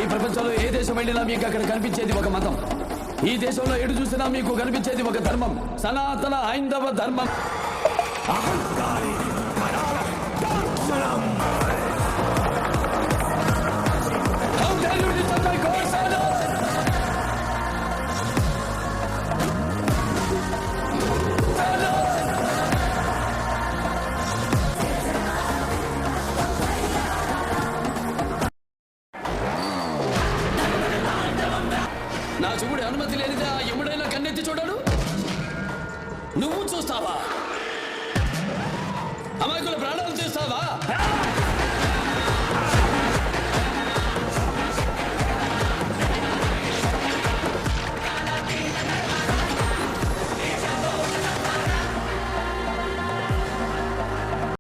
ఈ ప్రపంచంలో ఏ దేశం వెళ్ళినా మీకు అక్కడ కనిపించేది ఒక మతం. ఈ దేశంలో ఎటు చూసినా మీకు కనిపించేది ఒక ధర్మం, సనాతన హైందవ ధర్మం. How dare you disturb my God, Sado? Sado! నా చూపుడు అనుమతి లేనిదే ఆ ఎముడైనా కన్నెత్తి చూడడు. నువ్వు చూస్తావా? అమాయకుల ప్రాణాలు తీస్తావా?